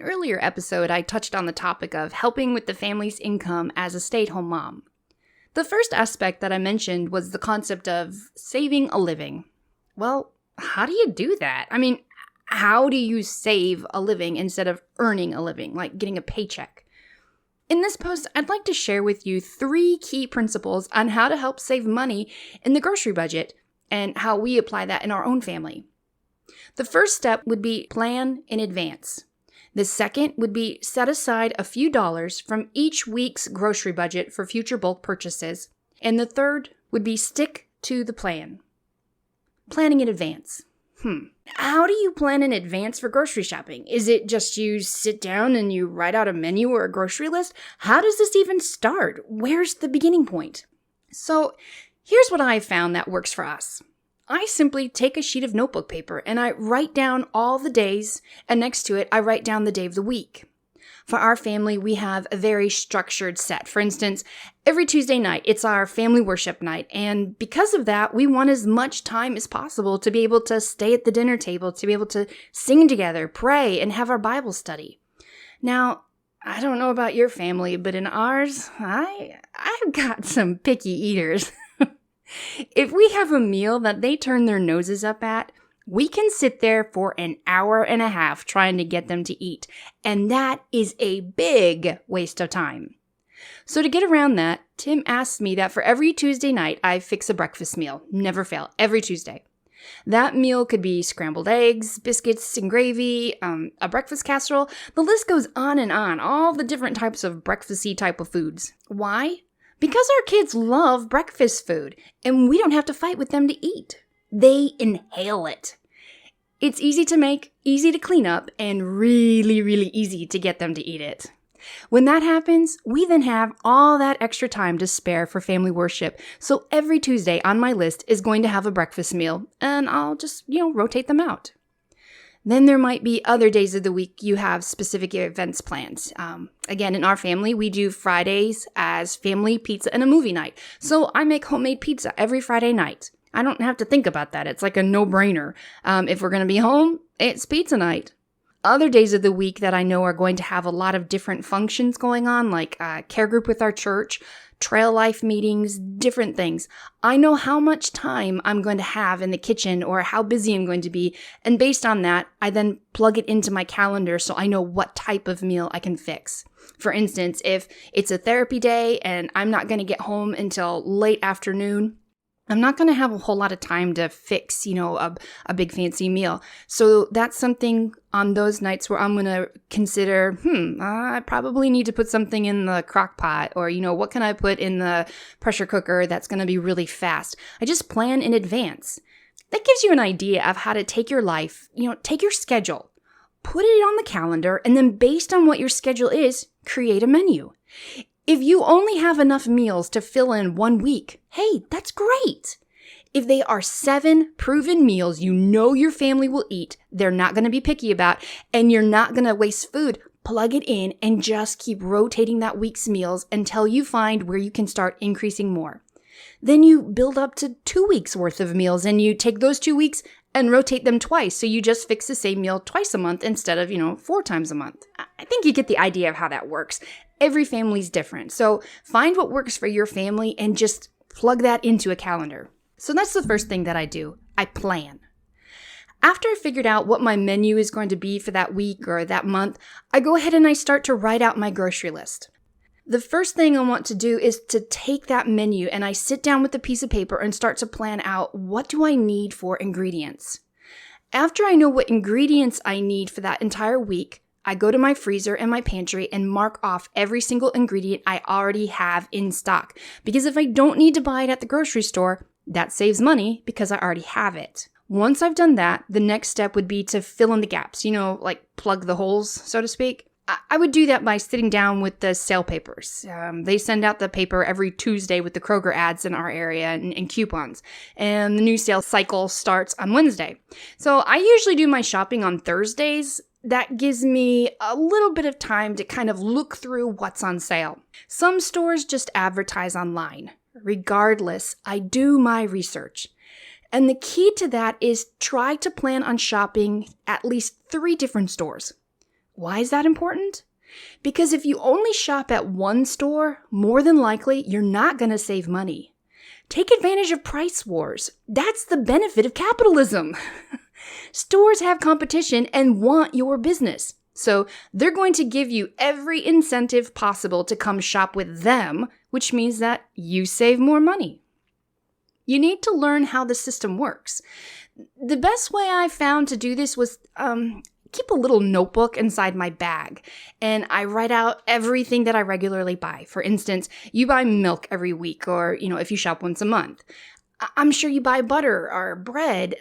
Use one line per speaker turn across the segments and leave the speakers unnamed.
earlier episode, I touched on the topic of helping with the family's income as a stay-at-home mom. The first aspect that I mentioned was the concept of saving a living. Well, how do you do that? I mean, how do you save a living instead of earning a living, like getting a paycheck? In this post, I'd like to share with you 3 key principles on how to help save money in the grocery budget and how we apply that in our own family. The first step would be plan in advance. The second would be set aside a few dollars from each week's grocery budget for future bulk purchases. And the third would be stick to the plan. Planning in advance. How do you plan in advance for grocery shopping? Is it just you sit down and you write out a menu or a grocery list? How does this even start? Where's the beginning point? So here's what I found that works for us. I simply take a sheet of notebook paper and I write down all the days, and next to it, I write down the day of the week. For our family, we have a very structured set. For instance, every Tuesday night, it's our family worship night. And because of that, we want as much time as possible to be able to stay at the dinner table, to be able to sing together, pray, and have our Bible study. Now, I don't know about your family, but in ours, I've got some picky eaters. If we have a meal that they turn their noses up at, we can sit there for an hour and a half trying to get them to eat, and that is a big waste of time. So to get around that, Tim asked me that for every Tuesday night, I fix a breakfast meal. Never fail, every Tuesday. That meal could be scrambled eggs, biscuits and gravy, a breakfast casserole. The list goes on, all the different types of breakfasty type of foods. Why? Because our kids love breakfast food, and we don't have to fight with them to eat. They inhale it. It's easy to make, easy to clean up, and really, really easy to get them to eat it. When that happens, we then have all that extra time to spare for family worship. So every Tuesday on my list is going to have a breakfast meal, and I'll just, rotate them out. Then there might be other days of the week you have specific events planned. Again, in our family, we do Fridays as family pizza and a movie night. So I make homemade pizza every Friday night. I don't have to think about that. It's like a no-brainer. If we're going to be home, it's pizza night. Other days of the week that I know are going to have a lot of different functions going on, like care group with our church, trail life meetings, different things. I know how much time I'm going to have in the kitchen or how busy I'm going to be. And based on that, I then plug it into my calendar so I know what type of meal I can fix. For instance, if it's a therapy day and I'm not going to get home until late afternoon, I'm not going to have a whole lot of time to fix, a big fancy meal. So that's something on those nights where I'm going to consider, I probably need to put something in the crock pot, or, what can I put in the pressure cooker that's going to be really fast? I just plan in advance. That gives you an idea of how to take your life, take your schedule, put it on the calendar, and then based on what your schedule is, create a menu. If you only have enough meals to fill in 1 week, hey, that's great. If they are 7 proven meals your family will eat, they're not going to be picky about, and you're not going to waste food, plug it in and just keep rotating that week's meals until you find where you can start increasing more. Then you build up to 2 weeks worth of meals, and you take those 2 weeks and rotate them twice. So you just fix the same meal twice a month instead of, 4 times a month. I think you get the idea of how that works. Every family's different. So find what works for your family and just plug that into a calendar. So that's the first thing that I do. I plan. After I figured out what my menu is going to be for that week or that month, I go ahead and I start to write out my grocery list. The first thing I want to do is to take that menu and I sit down with a piece of paper and start to plan out, what do I need for ingredients? After I know what ingredients I need for that entire week, I go to my freezer and my pantry and mark off every single ingredient I already have in stock. Because if I don't need to buy it at the grocery store, that saves money because I already have it. Once I've done that, the next step would be to fill in the gaps, like plug the holes, so to speak. I would do that by sitting down with the sale papers. They send out the paper every Tuesday with the Kroger ads in our area and coupons. And the new sales cycle starts on Wednesday. So I usually do my shopping on Thursdays. That gives me a little bit of time to kind of look through what's on sale. Some stores just advertise online. Regardless, I do my research. And the key to that is try to plan on shopping at least 3 different stores. Why is that important? Because if you only shop at one store, more than likely you're not going to save money. Take advantage of price wars. That's the benefit of capitalism. Stores have competition and want your business. So they're going to give you every incentive possible to come shop with them, which means that you save more money. You need to learn how the system works. The best way I found to do this was keep a little notebook inside my bag, and I write out everything that I regularly buy. For instance, you buy milk every week, or, if you shop once a month. I'm sure you buy butter or bread,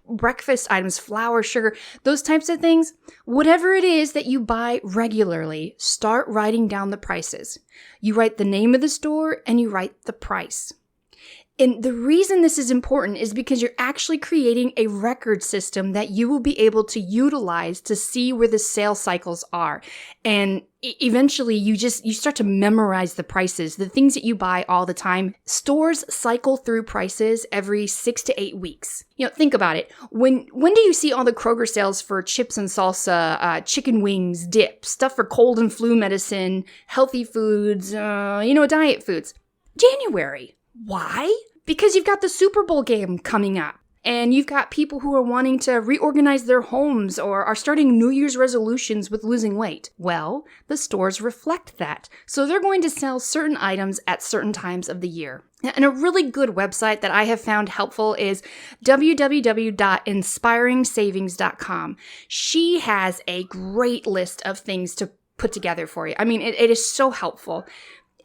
breakfast items, flour, sugar, those types of things. Whatever it is that you buy regularly, start writing down the prices. You write the name of the store and you write the price. And the reason this is important is because you're actually creating a record system that you will be able to utilize to see where the sales cycles are. And eventually you start to memorize the prices, the things that you buy all the time. Stores cycle through prices every 6 to 8 weeks. Think about it. When do you see all the Kroger sales for chips and salsa, chicken wings, dip, stuff for cold and flu medicine, healthy foods, diet foods? January. Why? Because you've got the Super Bowl game coming up, and you've got people who are wanting to reorganize their homes or are starting New Year's resolutions with losing weight. Well, the stores reflect that. So they're going to sell certain items at certain times of the year. And a really good website that I have found helpful is www.inspiringsavings.com. She has a great list of things to put together for you. I mean, it is so helpful.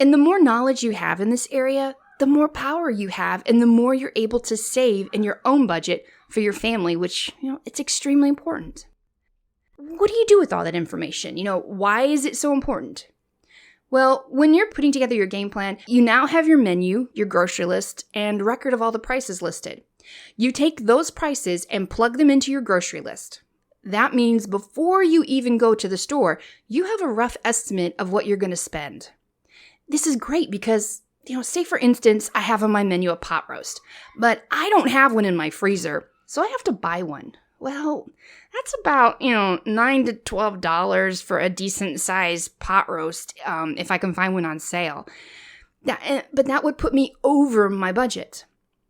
And the more knowledge you have in this area, the more power you have and the more you're able to save in your own budget for your family, which, it's extremely important. What do you do with all that information? Why is it so important? Well, when you're putting together your game plan, you now have your menu, your grocery list, and record of all the prices listed. You take those prices and plug them into your grocery list. That means before you even go to the store, you have a rough estimate of what you're going to spend. This is great because, say for instance, I have on my menu a pot roast, but I don't have one in my freezer, so I have to buy one. Well, that's about, $9 to $12 for a decent sized pot roast, if I can find one on sale. But that would put me over my budget.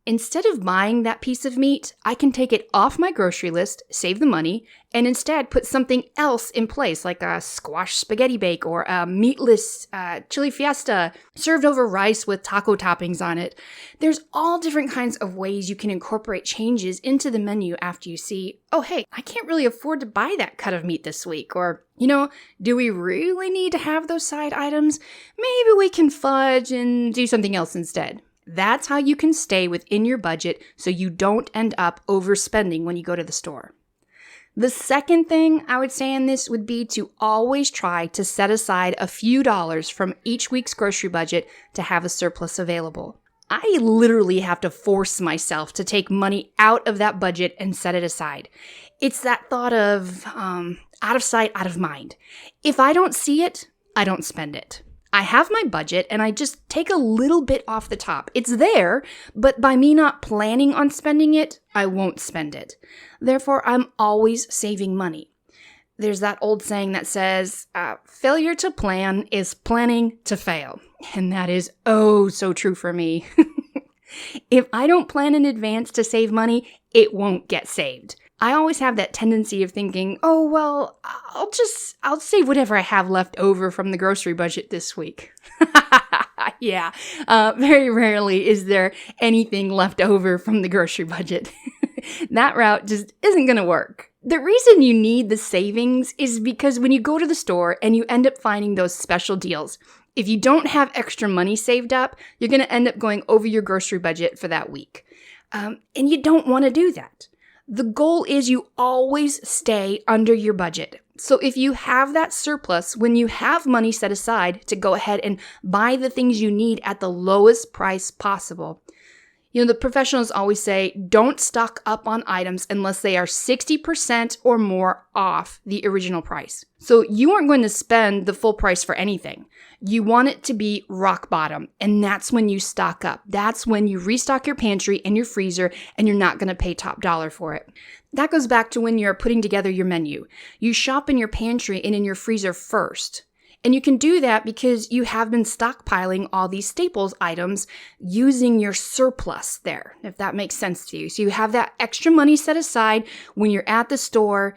Instead of buying that piece of meat, I can take it off my grocery list, save the money, and instead put something else in place, like a squash spaghetti bake or a meatless chili fiesta served over rice with taco toppings on it. There's all different kinds of ways you can incorporate changes into the menu after you see, oh, hey, I can't really afford to buy that cut of meat this week. Or, do we really need to have those side items? Maybe we can fudge and do something else instead. That's how you can stay within your budget so you don't end up overspending when you go to the store. The second thing I would say in this would be to always try to set aside a few dollars from each week's grocery budget to have a surplus available. I literally have to force myself to take money out of that budget and set it aside. It's that thought of out of sight, out of mind. If I don't see it, I don't spend it. I have my budget and I just take a little bit off the top. It's there, but by me not planning on spending it, I won't spend it. Therefore, I'm always saving money. There's that old saying that says, failure to plan is planning to fail. And that is oh so true for me. If I don't plan in advance to save money, it won't get saved. I always have that tendency of thinking, oh, well, I'll save whatever I have left over from the grocery budget this week. Yeah, very rarely is there anything left over from the grocery budget. That route just isn't going to work. The reason you need the savings is because when you go to the store and you end up finding those special deals, if you don't have extra money saved up, you're going to end up going over your grocery budget for that week. And you don't want to do that. The goal is you always stay under your budget. So if you have that surplus, when you have money set aside to go ahead and buy the things you need at the lowest price possible. The professionals always say, don't stock up on items unless they are 60% or more off the original price. So you aren't going to spend the full price for anything. You want it to be rock bottom, and that's when you stock up. That's when you restock your pantry and your freezer, and you're not going to pay top dollar for it. That goes back to when you're putting together your menu. You shop in your pantry and in your freezer first. And you can do that because you have been stockpiling all these staples items using your surplus there, if that makes sense to you. So you have that extra money set aside when you're at the store.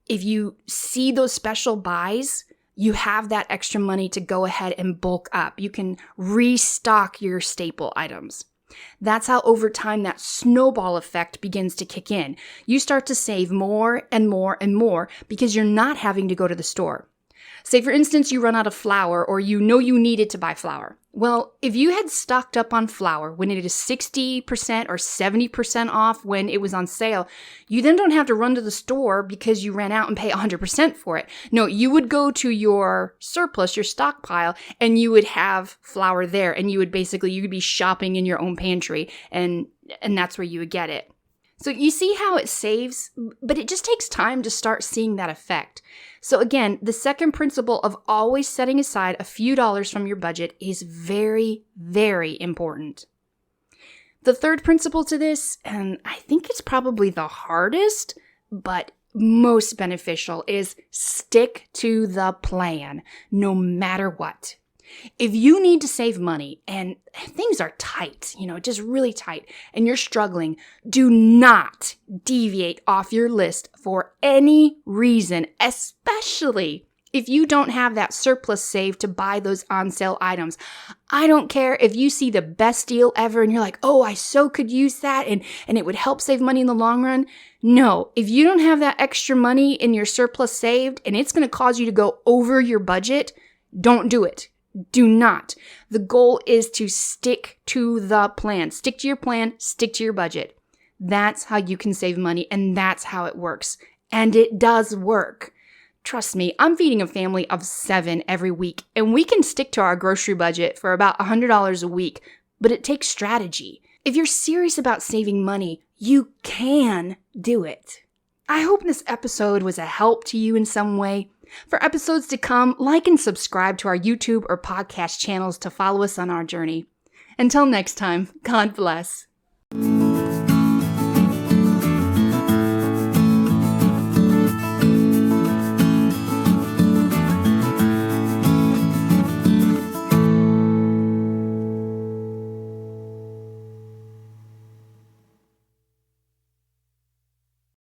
If you see those special buys, you have that extra money to go ahead and bulk up. You can restock your staple items. That's how over time that snowball effect begins to kick in. You start to save more and more and more because you're not having to go to the store. Say, for instance, you run out of flour or you know you needed to buy flour. Well, if you had stocked up on flour when it is 60% or 70% off when it was on sale, you then don't have to run to the store because you ran out and pay 100% for it. No, you would go to your surplus, your stockpile, and you would have flour there, and you would be shopping in your own pantry, and that's where you would get it. So you see how it saves, but it just takes time to start seeing that effect. So again, the second principle of always setting aside a few dollars from your budget is very, very important. The third principle to this, and I think it's probably the hardest, but most beneficial, is stick to the plan, no matter what. If you need to save money and things are tight, just really tight, and you're struggling, do not deviate off your list for any reason, especially if you don't have that surplus saved to buy those on sale items. I don't care if you see the best deal ever and you're like, oh, I so could use that and it would help save money in the long run. No, if you don't have that extra money in your surplus saved and it's going to cause you to go over your budget, don't do it. Do not. The goal is to stick to the plan. Stick to your plan, stick to your budget. That's how you can save money, and that's how it works. And it does work. Trust me, I'm feeding a family of 7 every week, and we can stick to our grocery budget for about $100 a week, but it takes strategy. If you're serious about saving money, you can do it. I hope this episode was a help to you in some way. For episodes to come, like and subscribe to our YouTube or podcast channels to follow us on our journey. Until next time, God bless.